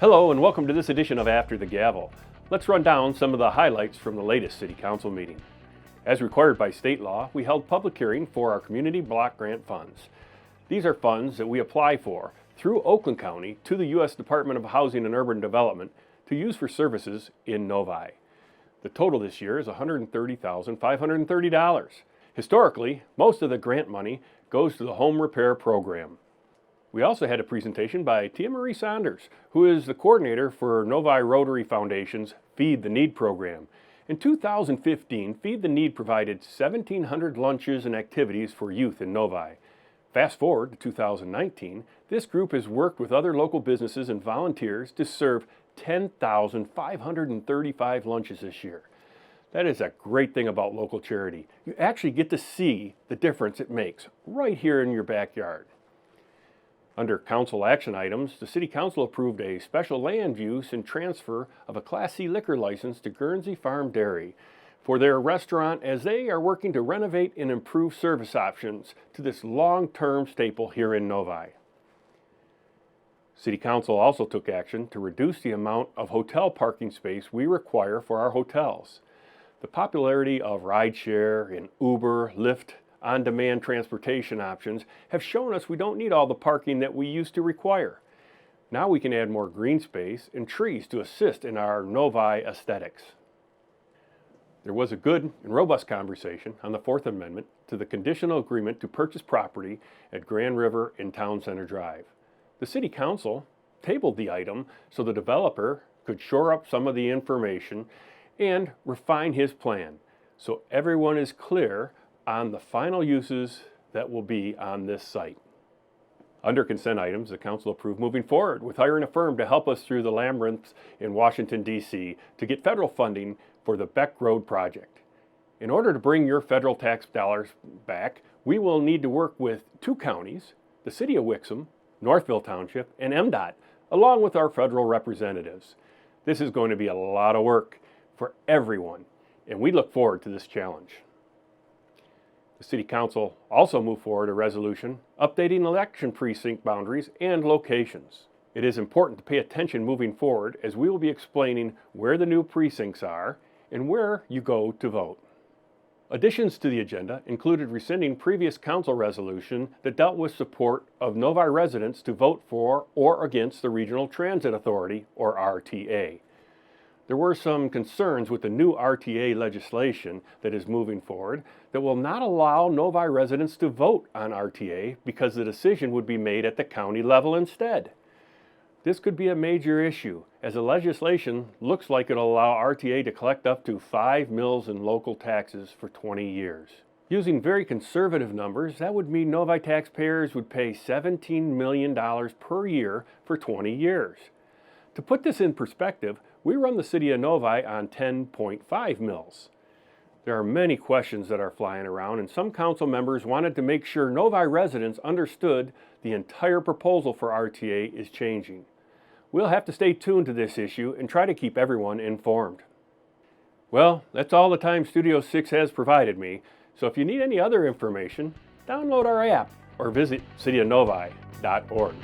Hello and welcome to this edition of After the Gavel. Let's run down some of the highlights from the latest City Council meeting. As required by state law, we held public hearing for our community block grant funds. These are funds that we apply for through Oakland County to the U.S. Department of Housing and Urban Development to use for services in Novi. The total this year is $130,530. Historically, most of the grant money goes to the home repair program. We also had a presentation by Tia Marie Saunders, who is the coordinator for Novi Rotary Foundation's Feed the Need program. In 2015, Feed the Need provided 1,700 lunches and activities for youth in Novi. Fast forward to 2019, this group has worked with other local businesses and volunteers to serve 10,535 lunches this year. That is a great thing about local charity. You actually get to see the difference it makes right here in your backyard. Under council action items, the City Council approved a special land use and transfer of a Class C liquor license to Guernsey Farm Dairy for their restaurant as they are working to renovate and improve service options to this long-term staple here in Novi. City Council also took action to reduce the amount of hotel parking space we require for our hotels. The popularity of rideshare and Uber, Lyft, on-demand transportation options have shown us we don't need all the parking that we used to require. Now we can add more green space and trees to assist in our Novi aesthetics. There was a good and robust conversation on the Fourth Amendment to the Conditional Agreement to purchase property at Grand River and Town Center Drive. The City Council tabled the item so the developer could shore up some of the information and refine his plan so everyone is clear on the final uses that will be on this site. Under consent items, the Council approved moving forward with hiring a firm to help us through the labyrinth in Washington, D.C. to get federal funding for the Beck Road project. In order to bring your federal tax dollars back, we will need to work with two counties, the City of Wixom, Northville Township, and MDOT, along with our federal representatives. This is going to be a lot of work for everyone, and we look forward to this challenge. The City Council also moved forward a resolution updating election precinct boundaries and locations. It is important to pay attention moving forward as we will be explaining where the new precincts are and where you go to vote. Additions to the agenda included rescinding previous council resolution that dealt with support of Novi residents to vote for or against the Regional Transit Authority, or RTA. There were some concerns with the new RTA legislation that is moving forward that will not allow Novi residents to vote on RTA because the decision would be made at the county level instead. This could be a major issue, as the legislation looks like it'll allow RTA to collect up to 5 mills in local taxes for 20 years. Using very conservative numbers, that would mean Novi taxpayers would pay $17 million per year for 20 years. To put this in perspective, we run the City of Novi on 10.5 mills. There are many questions that are flying around, and some council members wanted to make sure Novi residents understood the entire proposal for RTA is changing. We'll have to stay tuned to this issue and try to keep everyone informed. Well, that's all the time Studio 6 has provided me, so if you need any other information, download our app or visit cityofnovi.org.